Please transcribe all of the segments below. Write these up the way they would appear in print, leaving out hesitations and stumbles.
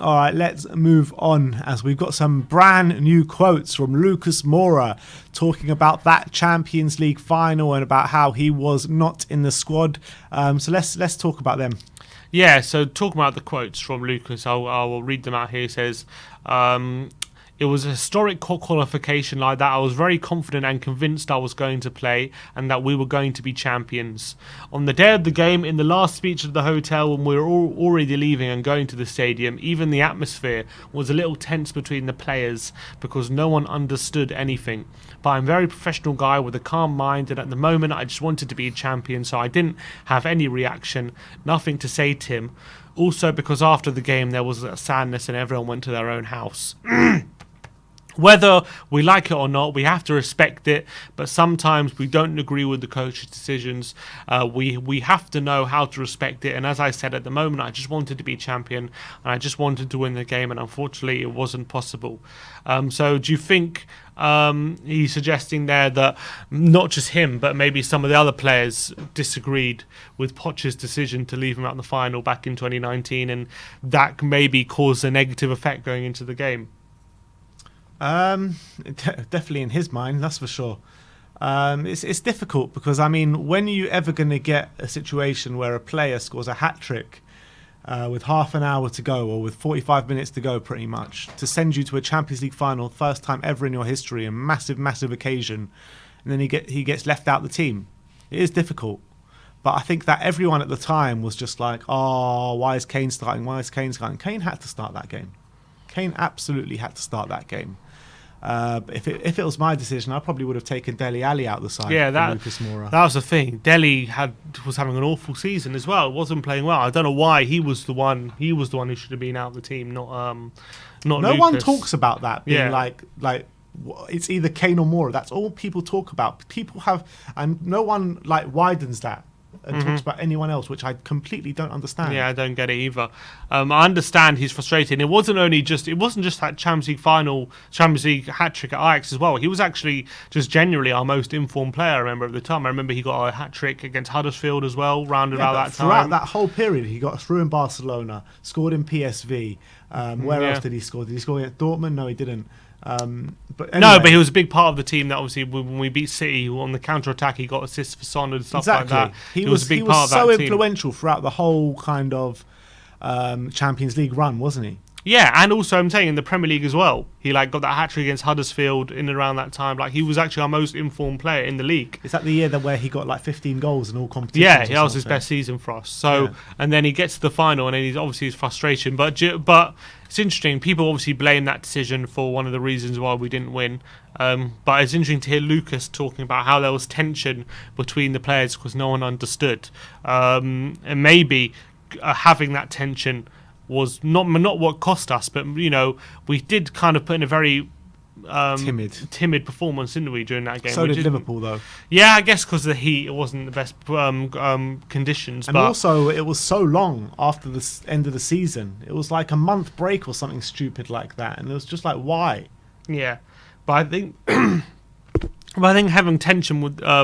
All right, let's move on as we've got some brand new quotes from Lucas Moura talking about that Champions League final and about how he was not in the squad. So let's talk about them. Yeah, so talking about the quotes from Lucas, I will read them out here. He says, it was a historic qualification like that. I was very confident and convinced I was going to play and that we were going to be champions. On the day of the game, in the last speech at the hotel when we were already leaving and going to the stadium, even the atmosphere was a little tense between the players because no one understood anything. But I'm a very professional guy with a calm mind, and at the moment I just wanted to be a champion, so I didn't have any reaction, nothing to say to him. Also because after the game there was a sadness and everyone went to their own house. Whether we like it or not, we have to respect it, but sometimes we don't agree with the coach's decisions. We have to know how to respect it, and as I said, at the moment I just wanted to be champion and I just wanted to win the game, and unfortunately it wasn't possible. So do you think he's suggesting there that not just him but maybe some of the other players disagreed with Poch's decision to leave him out in the final back in 2019, and that maybe caused a negative effect going into the game? Definitely in his mind, that's for sure. It's difficult because, I mean, when are you ever going to get a situation where a player scores a hat-trick with half an hour to go or with 45 minutes to go pretty much to send you to a Champions League final, first time ever in your history, a massive occasion, and then he gets left out the team? It is difficult. But I think that everyone at the time was just like, oh, why is Kane starting? Why is Kane starting? Kane had to start that game. Kane absolutely had to start that game. If it was my decision, I probably would have taken Dele Alli out the side. Yeah, Lucas Moura. That was the thing. Dele was having an awful season as well. Wasn't playing well. I don't know why he was the one. He was the one who should have been out of the team, not No Lucas. one talks about that being like it's either Kane or Moura. That's all people talk about. People have, and no one widens that and talks about anyone else, which I completely don't understand. Yeah, I don't get it either. I understand he's frustrated. It wasn't just that Champions League hat-trick at Ajax as well. He was actually just genuinely our most informed player, I remember, at the time. I remember he got a hat-trick against Huddersfield as well, round about that time. Throughout that whole period, he got through in Barcelona, scored in PSV. Where else did he score? Did he score against Dortmund? No, he didn't. But anyway. No, but he was a big part of the team that obviously when we beat City on the counter-attack, he got assists for Son and stuff like that. He was a big part of that team. He was so influential throughout the whole kind of Champions League run, wasn't he? Yeah, and also I'm saying in the Premier League as well. He got that hat-trick against Huddersfield in and around that time. He was actually our most informed player in the league. Is that the year where he got 15 goals in all competitions? Yeah, that was his best season for us. So, and then he gets to the final, and then he's obviously his frustration. But it's interesting. People obviously blame that decision for one of the reasons why we didn't win. But it's interesting to hear Lucas talking about how there was tension between the players because no one understood. And maybe having that tension was not what cost us, but we did kind of put in a very timid performance, didn't we, during that game? So did Liverpool, though. Yeah, I guess because of the heat, it wasn't the best conditions. And also, it was so long after the end of the season. It was like a month break or something stupid like that, and it was just why? Yeah, but I think. But I think having tension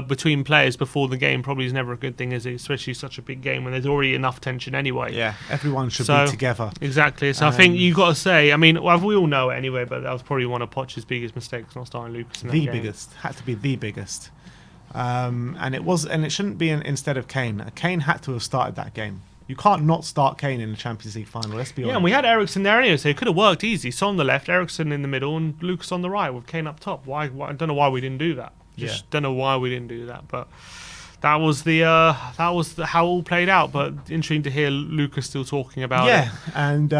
between players before the game probably is never a good thing, is it? Especially such a big game when there's already enough tension anyway. Yeah, everyone should be together. Exactly. So I think you've got to say, I mean, we all know it anyway, but that was probably one of Poch's biggest mistakes, not starting Lucas in that game. Biggest. Had to be the biggest. And it shouldn't be instead of Kane. Kane had to have started that game. You can't not start Kane in the Champions League final, let's be honest. Yeah, and we had Eriksen there anyway, so it could have worked easy. Son on the left, Eriksen in the middle, and Lucas on the right with Kane up top. Why I don't know why we didn't do that. Don't know why we didn't do that, but that was how it all played out. But interesting to hear Lucas still talking about it. Yeah, and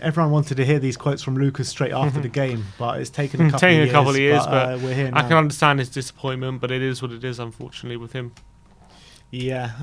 everyone wanted to hear these quotes from Lucas straight after the game, but it's taken a couple of years. But we're here now. I can understand his disappointment, but it is what it is, unfortunately, with him. Yeah.